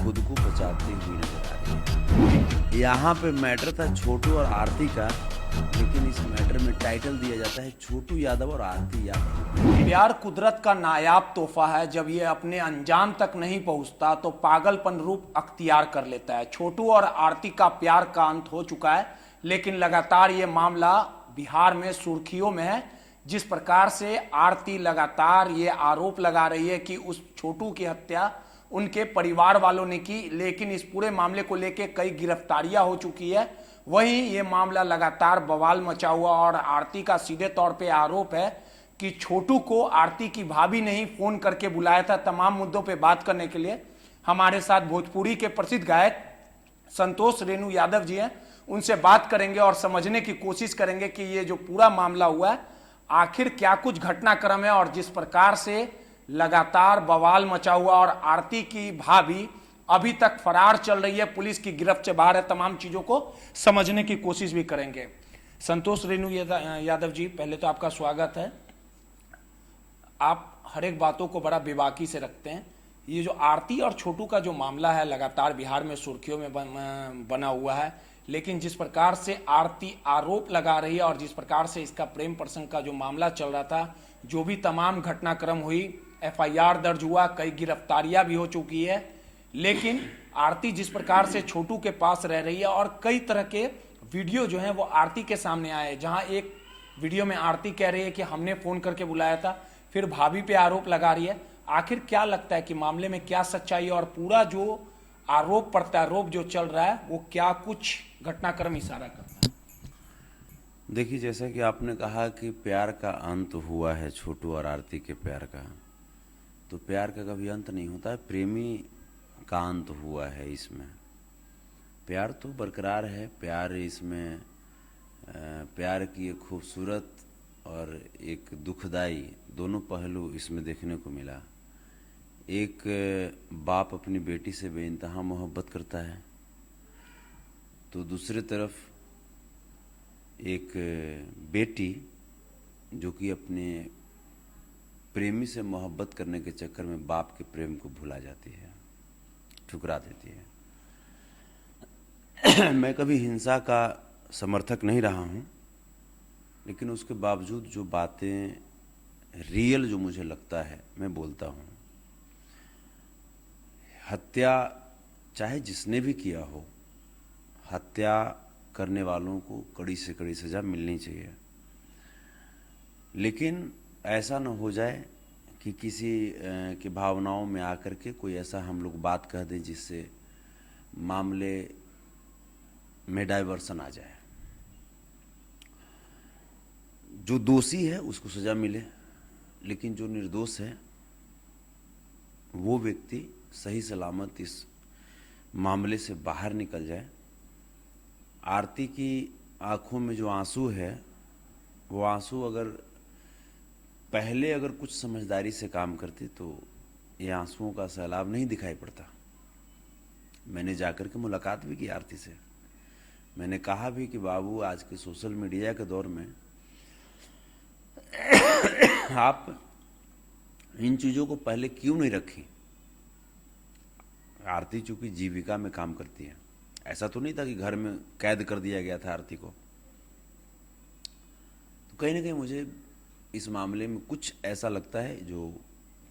खुद को बचाती हुई नजर आ रही है। यहाँ पे मैटर था छोटू और आरती का, लेकिन इस मैटर में टाइटल दिया जाता है छोटू यादव और आरती यादव। प्यार कुदरत का नायाब तोहफा है, जब ये अपने अंजाम तक नहीं पहुंचता तो पागलपन रूप अख्तियार कर लेता है। छोटू और आरती का प्यार का अंत हो चुका है, लेकिन लगातार ये मामला बिहार में सुर्खियों में है। जिस प्रकार से आरती लगातार ये आरोप लगा रही है कि उस छोटू की हत्या उनके परिवार वालों ने की, लेकिन इस पूरे मामले को लेकर कई गिरफ्तारियां हो चुकी है। वहीं ये मामला लगातार बवाल मचा हुआ और आरती का सीधे तौर पे आरोप है कि छोटू को आरती की भाभी ने ही फोन करके बुलाया था तमाम मुद्दों पे बात करने के लिए। हमारे साथ भोजपुरी के प्रसिद्ध गायक संतोष रेणु यादव जी हैं, उनसे बात करेंगे और समझने की कोशिश करेंगे कि ये जो पूरा मामला हुआ है आखिर क्या कुछ घटनाक्रम है, और जिस प्रकार से लगातार बवाल मचा हुआ और आरती की भाभी अभी तक फरार चल रही है, पुलिस की गिरफ्त से बाहर है, तमाम चीजों को समझने की कोशिश भी करेंगे। संतोष रेणु यादव जी, पहले तो आपका स्वागत है। आप हर एक बातों को बड़ा बेबाकी से रखते हैं। ये जो आरती और छोटू का जो मामला है लगातार बिहार में सुर्खियों में बना हुआ है, लेकिन जिस प्रकार से आरती आरोप लगा रही है और जिस प्रकार से इसका प्रेम प्रसंग का जो मामला चल रहा था, जो भी तमाम घटनाक्रम हुई, एफआईआर दर्ज हुआ, कई गिरफ्तारियां भी हो चुकी है, लेकिन आरती जिस प्रकार से छोटू के पास रह रही है और कई तरह के वीडियो जो हैं वो आरती के सामने आए, जहां एक वीडियो में आरती कह रही है कि हमने फोन करके बुलाया था, फिर भाभी पे आरोप लगा रही है। आखिर क्या लगता है कि मामले में क्या सच्चाई है और पूरा जो आरोप प्रत्यारोप जो चल रहा है वो क्या कुछ घटनाक्रम इशारा करता है? देखिए, जैसा कि आपने कहा कि प्यार का अंत हुआ है छोटू और आरती के प्यार का, तो प्यार का कभी अंत नहीं होता है, प्रेमी का अंत हुआ है। इसमें प्यार तो बरकरार है, प्यार इसमें प्यार की एक खूबसूरत और एक दुखदाई दोनों पहलू इसमें देखने को मिला। एक बाप अपनी बेटी से बेइंतहा मोहब्बत करता है, तो दूसरी तरफ एक बेटी जो कि अपने प्रेमी से मोहब्बत करने के चक्कर में बाप के प्रेम को भुला जाती है, ठुकरा देती है। मैं कभी हिंसा का समर्थक नहीं रहा हूँ, लेकिन उसके बावजूद जो बातें रियल जो मुझे लगता है मैं बोलता हूँ। हत्या चाहे जिसने भी किया हो, हत्या करने वालों को कड़ी से कड़ी सजा मिलनी चाहिए, लेकिन ऐसा न हो जाए कि किसी की भावनाओं में आकर के कोई ऐसा हम लोग बात कह दें जिससे मामले में डाइवर्सन आ जाए। जो दोषी है उसको सजा मिले, लेकिन जो निर्दोष है वो व्यक्ति सही सलामत इस मामले से बाहर निकल जाए। आरती की आंखों में जो आंसू है, वो आंसू अगर पहले अगर कुछ समझदारी से काम करती तो ये आंसुओं का सैलाब नहीं दिखाई पड़ता। मैंने जाकर के मुलाकात भी की आरती से, मैंने कहा भी कि बाबू, आज के सोशल मीडिया के दौर में आप इन चीज़ों को पहले क्यों नहीं रखी। आरती चूंकि जीविका में काम करती है, ऐसा तो नहीं था कि घर में कैद कर दिया गया था आरती को। तो कहीं ना कहीं मुझे इस मामले में कुछ ऐसा लगता है जो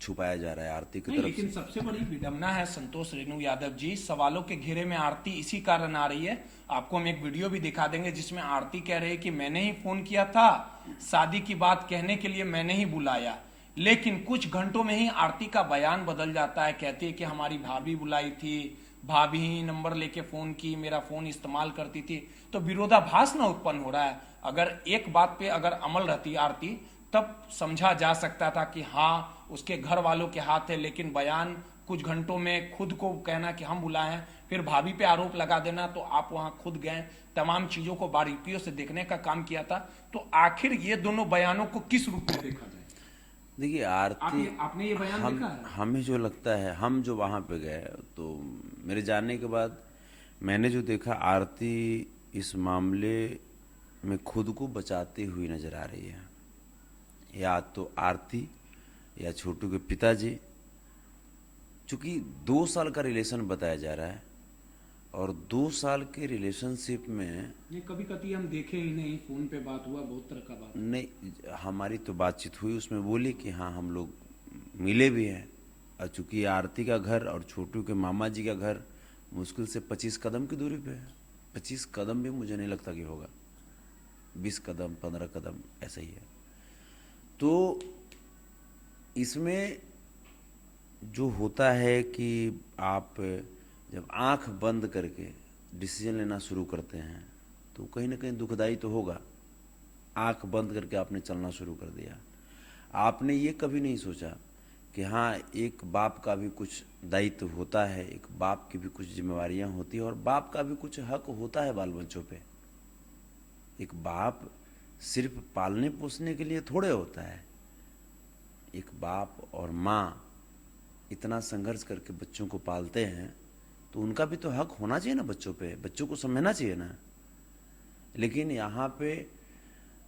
छुपाया जा रहा है आरती की तरफ से। लेकिन सबसे बड़ी विडंबना है संतोष रेणु यादव जी, सवालों के घेरे में आरती इसी कारण आ रही है। आपको हम एक वीडियो भी दिखा देंगे जिसमें आरती कह रही है कि मैंने ही फोन किया था, शादी की बात कहने के लिए मैंने ही बुलाया, लेकिन कुछ घंटों में ही आरती का बयान बदल जाता है। कहती है कि हमारी भाभी बुलाई थी, भाभी ही नंबर लेके फोन की, मेरा फोन इस्तेमाल करती थी। तो विरोधाभास ना उत्पन्न हो रहा है। अगर एक बात पे अगर अमल रहती आरती, तब समझा जा सकता था कि हाँ उसके घर वालों के हाथ है, लेकिन बयान कुछ घंटों में खुद को कहना कि हम बुलाए हैं, फिर भाभी पे आरोप लगा देना। तो आप वहां खुद गए, तमाम चीजों को बारीकियों से देखने का काम किया था। तो आखिर ये दोनों बयानों को किस रूप में देखा जाए? देखिए, आरती आपने ये बयान देखा है? हमें जो लगता है, हम जो वहाँ पे गए तो मेरे जानने के बाद मैंने जो देखा, आरती इस मामले में खुद को बचाती हुई नजर आ रही है। या तो आरती या छोटू के पिताजी चूंकि 2 साल का रिलेशन बताया जा रहा है और 2 साल के रिलेशनशिप में ये कभी कभी हम देखे ही नहीं, फोन पे बात हुआ, बहुत तरह का बात। नहीं, हमारी तो बातचीत हुई, उसमें बोली कि हाँ हम लोग मिले भी हैं। और चूंकि आरती का घर और छोटू के मामा जी का घर मुश्किल से 25 कदम की दूरी पे है। 25 कदम भी मुझे नहीं लगता कि होगा, 20 कदम 15 कदम ऐसा ही है। तो इसमें जो होता है कि आप जब आंख बंद करके डिसीजन लेना शुरू करते हैं तो कहीं ना कहीं दुखदाई तो होगा। आंख बंद करके आपने चलना शुरू कर दिया। आपने ये कभी नहीं सोचा कि हाँ, एक बाप का भी कुछ दायित्व होता है, एक बाप की भी कुछ जिम्मेवारियां होती है और बाप का भी कुछ हक होता है बाल बच्चों पे। एक बाप सिर्फ पालने पोसने के लिए थोड़े होता है। एक बाप और माँ इतना संघर्ष करके बच्चों को पालते हैं तो उनका भी तो हक होना चाहिए ना बच्चों पे, बच्चों को समझना चाहिए ना। लेकिन यहाँ पे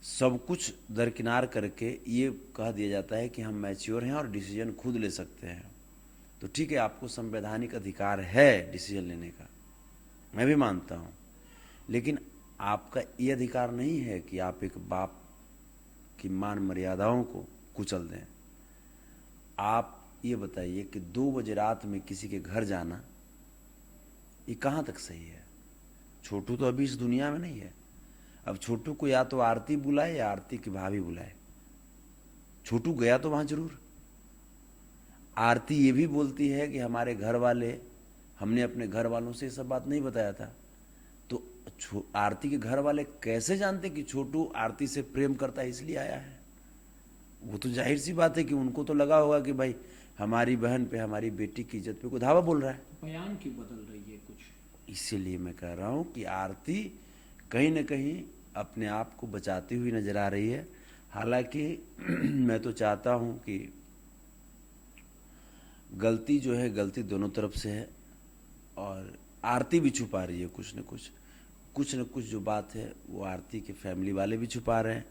सब कुछ दरकिनार करके ये कह दिया जाता है कि हम मैच्योर हैं और डिसीजन खुद ले सकते हैं। तो ठीक है, आपको संवैधानिक अधिकार है डिसीजन लेने का, मैं भी मानता हूँ, लेकिन आपका ये अधिकार नहीं है कि आप एक बाप की मान मर्यादाओं को कुचल दें। आप ये बताइए कि 2 बजे रात में किसी के घर जाना ये कहाँ तक सही है? छोटू तो अभी इस दुनिया में नहीं है। अब छोटू को या तो आरती बुलाए या आरती की भाभी बुलाए, छोटू गया तो वहां जरूर। आरती ये भी बोलती है कि हमारे घर वाले, हमने अपने घर वालों से ये सब बात नहीं बताया था। तो आरती के घर वाले कैसे जानते कि छोटू आरती से प्रेम करता है इसलिए आया है? वो तो जाहिर सी बात है कि उनको तो लगा होगा कि भाई हमारी बहन पे, हमारी बेटी की इज्जत पे कोई धावा बोल रहा है। बयान क्यों बदल रही है कुछ? इसीलिए मैं कह रहा हूं कि आरती कहीं न कहीं अपने आप को बचाती हुई नजर आ रही है। हालांकि मैं तो चाहता हूं कि गलती जो है, गलती दोनों तरफ से है और आरती भी छुपा रही है कुछ न कुछ जो बात है वो आरती के फैमिली वाले भी छुपा रहे हैं,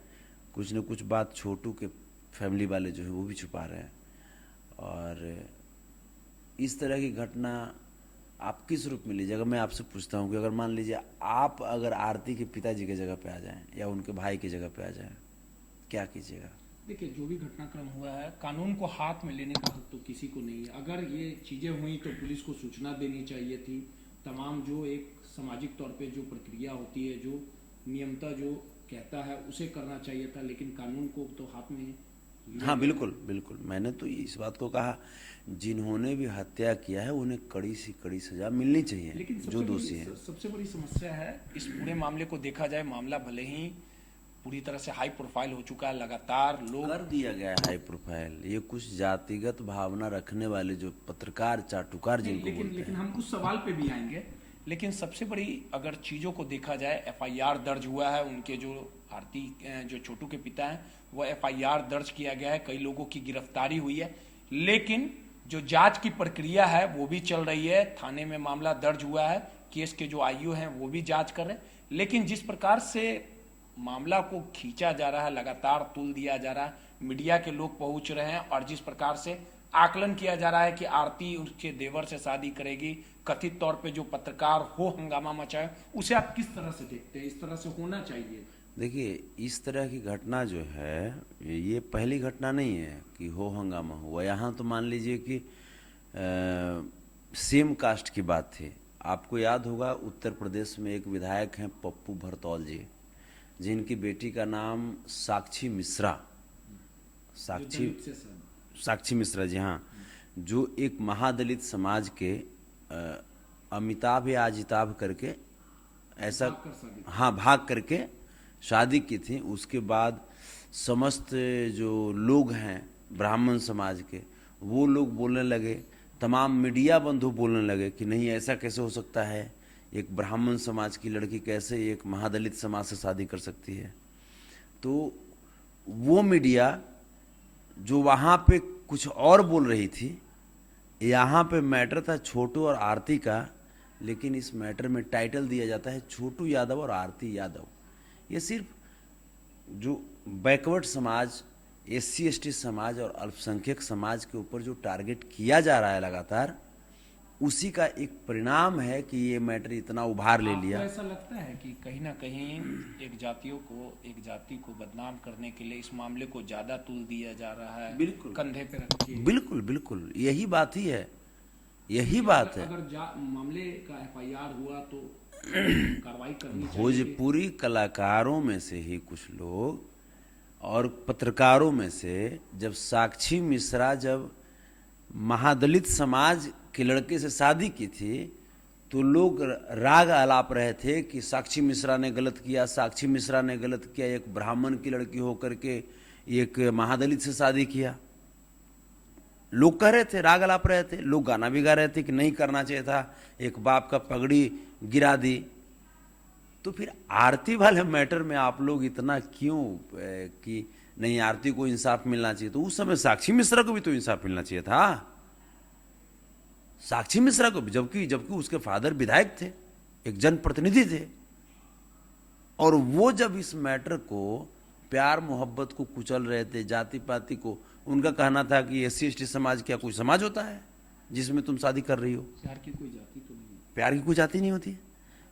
कुछ न कुछ बात छोटू के फैमिली वाले जो है वो भी छुपा रहे हैं। और इस तरह की घटना आप किस रूप में लीजिएगा? मैं आपसे पूछता हूँ कि अगर मान लीजिए आप अगर आरती के पिताजी की जगह पे आ जाएं या उनके भाई की जगह पे आ जाएं, क्या कीजिएगा? देखिए, जो भी घटनाक्रम हुआ है, कानून को हाथ में लेने का हक तो किसी को नहीं है। अगर ये चीजें हुई तो पुलिस को सूचना देनी चाहिए थी। तमाम जो एक सामाजिक तौर पे जो प्रक्रिया होती है, जो नियमता जो कहता है उसे करना चाहिए था, लेकिन कानून को तो हाथ में हाँ, बिल्कुल बिल्कुल, मैंने तो इस बात को कहा, जिन्होंने भी हत्या किया है उन्हें कड़ी से कड़ी सजा मिलनी चाहिए, लेकिन जो दोषी है। सबसे बड़ी समस्या है इस पूरे मामले को देखा जाए, मामला भले ही पूरी तरह से हाई प्रोफाइल हो चुका है, लगातार लोग कर दिया गया है हाई प्रोफाइल। ये कुछ जातिगत भावना रखने वाले जो पत्रकार चाटुकार जिनको लेकिन बोलते लेकिन हैं। हम कुछ सवाल पे भी आएंगे। लेकिन सबसे बड़ी अगर चीजों को देखा जाए, एफआईआर दर्ज हुआ है, उनके जो आरती जो छोटू के पिता हैं वो एफआईआर दर्ज किया गया है, कई लोगों की गिरफ्तारी हुई है, लेकिन जो जांच की प्रक्रिया है वो भी चल रही है। थाने में मामला दर्ज हुआ है, केस के जो आईओ हैं वो भी जांच कर रहे हैं। लेकिन जिस प्रकार से मामला को खींचा जा रहा है, लगातार तुल दिया जा रहा है, मीडिया के लोग पहुंच रहे हैं और जिस प्रकार से आकलन किया जा रहा है कि आरती उसके देवर से शादी करेगी, कथित तौर पे जो पत्रकार हो हंगामा मचाए, उसे आप किस तरह से देखते हैं? इस तरह से होना चाहिए? देखिए, इस तरह की घटना जो है ये पहली घटना नहीं है कि हो हंगामा हुआ। यहाँ तो मान लीजिए कि सेम कास्ट की बात थी। आपको याद होगा उत्तर प्रदेश में एक विधायक हैं पप्पू भरतौल जी, जिनकी बेटी का नाम साक्षी मिश्रा, साक्षी मिश्रा जी, हाँ, जो एक महादलित समाज के अमिताभ या अजिताभ करके ऐसा, हाँ, भाग करके शादी की थी। उसके बाद समस्त जो लोग हैं ब्राह्मण समाज के, वो लोग बोलने लगे, तमाम मीडिया बंधु बोलने लगे कि नहीं, ऐसा कैसे हो सकता है, एक ब्राह्मण समाज की लड़की कैसे एक महादलित समाज से शादी कर सकती है। तो वो मीडिया जो वहाँ पे कुछ और बोल रही थी, यहाँ पे मैटर था छोटू और आरती का, लेकिन इस मैटर में टाइटल दिया जाता है छोटू यादव और आरती यादव। ये सिर्फ जो बैकवर्ड समाज SC ST समाज और अल्पसंख्यक समाज के ऊपर जो टारगेट किया जा रहा है लगातार, उसी का एक परिणाम है कि ये मैटर इतना उभार ले लिया। आपको ऐसा लगता है कि कहीं ना कहीं एक जाति को बदनाम करने के लिए इस मामले को ज्यादा तुल दिया जा रहा है, बिल्कुल। कंधे पे रख के? बिल्कुल बिल्कुल, यही बात ही है, यही बात है। अगर मामले का FIR हुआ तो कार्रवाई करनी चाहिए। भोजपुरी कलाकारों में से ही कुछ लोग और पत्रकारों में से, जब साक्षी मिश्रा जब महादलित समाज के लड़के से शादी की थी, तो लोग राग आलाप रहे थे कि साक्षी मिश्रा ने गलत किया, साक्षी मिश्रा ने गलत किया, एक ब्राह्मण की लड़की होकर के एक महादलित से शादी किया। लोग कह रहे थे, राग आलाप रहे थे, लोग गाना भी गा रहे थे कि नहीं करना चाहिए था, एक बाप का पगड़ी गिरा दी। तो फिर आरती वाले मैटर में आप लोग इतना क्यों कि नहीं, आरती को इंसाफ मिलना चाहिए? तो उस समय साक्षी मिश्रा को भी तो इंसाफ मिलना चाहिए था, साक्षी मिश्रा को भी, जबकि उसके फादर विधायक थे, एक जनप्रतिनिधि थे। और वो जब इस मैटर को, प्यार मोहब्बत को कुचल रहे थे, जाति पाति को, उनका कहना था कि SC ST समाज क्या कोई समाज होता है जिसमें तुम शादी कर रही हो? प्यार की कोई जाति तो नहीं, प्यार की कोई जाति नहीं होती।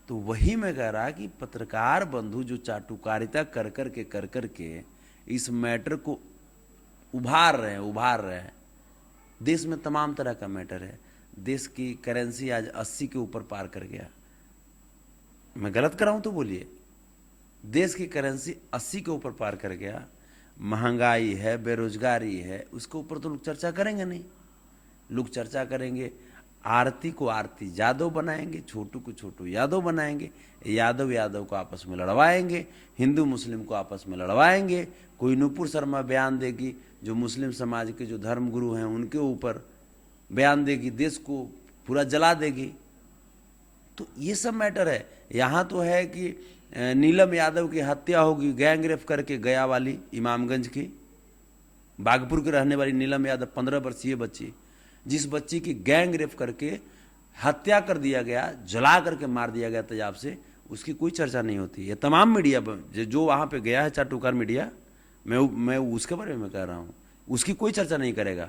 तो वही मैं कह रहा कि पत्रकार बंधु जो चाटुकारिता कर करके इस मैटर को उभार रहे हैं। देश में तमाम तरह का मैटर है। देश की करेंसी आज 80 के ऊपर पार कर गया। मैं गलत कर रहा हूं तो बोलिए। देश की करेंसी 80 के ऊपर पार कर गया। महंगाई है, बेरोजगारी है, उसके ऊपर तो लोग चर्चा करेंगे नहीं। लोग चर्चा करेंगे, आरती को आरती यादव बनाएंगे, छोटू को छोटू यादव बनाएंगे, यादव को आपस में लड़वाएंगे, हिंदू मुस्लिम को आपस में लड़वाएंगे। कोई नुपुर शर्मा बयान देगी जो मुस्लिम समाज के जो धर्मगुरु हैं उनके ऊपर बयान देगी, देश को पूरा जला देगी। तो ये सब मैटर है। यहाँ तो है कि नीलम यादव की हत्या होगी गैंग रेप करके, गया वाली, इमामगंज की, बागपुर के रहने वाली नीलम यादव, 15 वर्षीय बच्ची, जिस बच्ची की गैंग रेप करके हत्या कर दिया गया, जला करके मार दिया गया तेजाब से, उसकी कोई चर्चा नहीं होती। ये तमाम मीडिया जो वहाँ पे गया है, चाटुकार मीडिया, मैं उसके बारे में कह रहा हूँ, उसकी कोई चर्चा नहीं करेगा।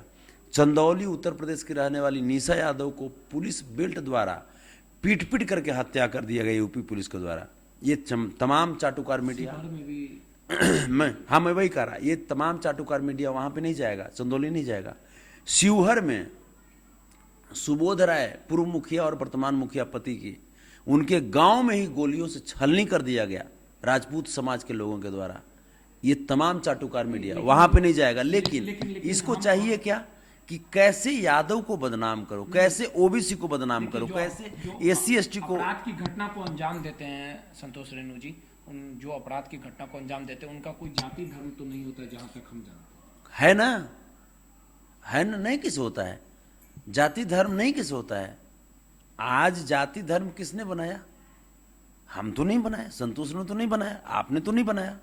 चंदौली उत्तर प्रदेश की रहने वाली निशा यादव को पुलिस बेल्ट द्वारा पीट करके हत्या कर दिया गया यूपी पुलिस के द्वारा। ये तमाम चाटुकार मीडिया मैं वही कह रहा, ये तमाम चाटुकार मीडिया वहां पे नहीं जाएगा, चंदौली नहीं जाएगा। शिवहर में सुबोध राय, पूर्व मुखिया और वर्तमान मुखिया पति की, उनके गांव में ही गोलियों से छलनी कर दिया गया राजपूत समाज के लोगों के द्वारा। ये तमाम चाटुकार मीडिया वहां पे नहीं जाएगा। लेकिन इसको चाहिए क्या कि कैसे यादव को बदनाम करो, कैसे OBC को बदनाम करो, कैसे SC ST को। अपराध की घटना को अंजाम देते हैं संतोष रेणु जी, उन जो अपराध की घटना को अंजाम देते हैं उनका कोई जाति धर्म तो नहीं होता, जहां तक हम जानते हैं। है ना, नहीं किस होता है, जाति धर्म नहीं किस होता है। आज जाति धर्म किसने बनाया? हम तो नहीं बनाया, संतोष ने तो नहीं बनाया, आपने तो नहीं बनाया।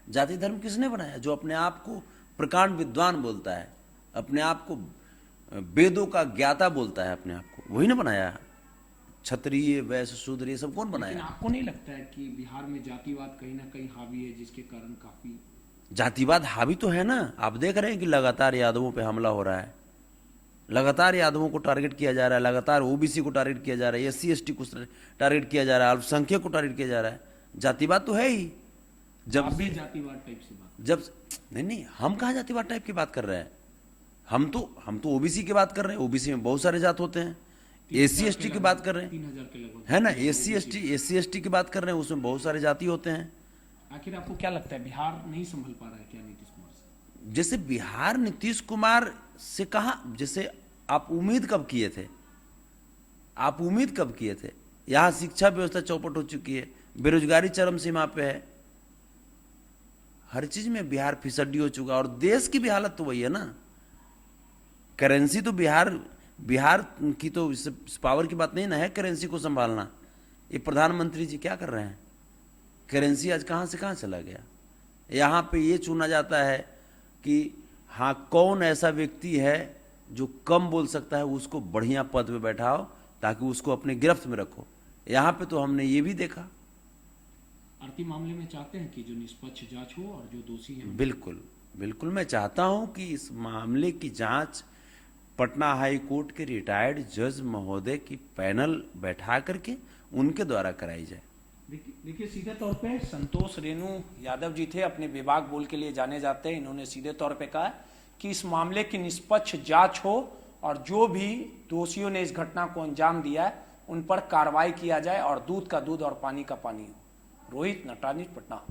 जाति धर्म किसने बनाया? जो अपने आप को प्रकांड विद्वान बोलता है, अपने आप को वेदों का ज्ञाता बोलता है, अपने आप को, वही ना बनाया। क्षत्रिय वैश्य शूद्र ये सब कौन बनाया? लेकिन आपको नहीं लगता है कि बिहार में जातिवाद कहीं ना कहीं हावी है, जिसके कारण काफी जातिवाद हावी तो है ना। आप देख रहे हैं कि लगातार यादवों पे हमला हो रहा है, लगातार यादवों को टारगेट किया जा रहा है, लगातार OBC को टारगेट किया जा रहा है, SC ST को टारगेट किया जा रहा है, अल्पसंख्यक को टारगेट किया जा रहा है। जातिवाद तो है ही। जब भी जातिवाद टाइप से बात, जब नहीं, हम कहाँ जातिवाद टाइप की बात कर रहे हैं? हम तो OBC की बात कर रहे हैं। OBC में बहुत सारे जात होते हैं। SC ST की बात कर रहे हैं, 3000 के लगभग, है ना। SC ST की बात कर रहे हैं, उसमें बहुत सारे जाति होते हैं। आखिर आपको क्या लगता है, बिहार नहीं संभल पा रहा है क्या नीतीश कुमार से? जैसे बिहार नीतीश कुमार से कहा, जैसे आप उम्मीद कब किए थे? आप उम्मीद कब किए थे? यहाँ शिक्षा व्यवस्था चौपट हो चुकी है, बेरोजगारी चरम सीमा पे है, हर चीज में बिहार फिसड्डी हो चुका। और देश की भी हालत तो वही है ना। करेंसी तो बिहार की तो इस पावर की बात नहीं ना है करेंसी को संभालना। ये प्रधानमंत्री जी क्या कर रहे हैं? करेंसी आज कहाँ से कहाँ चला गया। यहाँ पे ये चुना जाता है कि हाँ, कौन ऐसा व्यक्ति है जो कम बोल सकता है, उसको बढ़िया पद पे बैठाओ ताकि उसको अपने गिरफ्त में रखो। यहाँ पे तो हमने ये भी देखा। आरती मामले में चाहते हैं कि जो निष्पक्ष जांच हो और जो दोषी हैं, बिल्कुल बिल्कुल, मैं चाहता हूं कि इस मामले की जांच पटना हाई कोर्ट के रिटायर्ड जज महोदय की पैनल बैठा करके उनके द्वारा कराई जाए। देखिए सीधे तौर पे संतोष रेणु यादव जी थे, अपने विभाग बोल के लिए जाने जाते हैं। इन्होंने सीधे तौर पे कहा कि इस मामले की निष्पक्ष जांच हो और जो भी दोषियों ने इस घटना को अंजाम दिया है उन पर कार्रवाई किया जाए और दूध का दूध और पानी का पानी हो। रोहित, नटराज, पटना।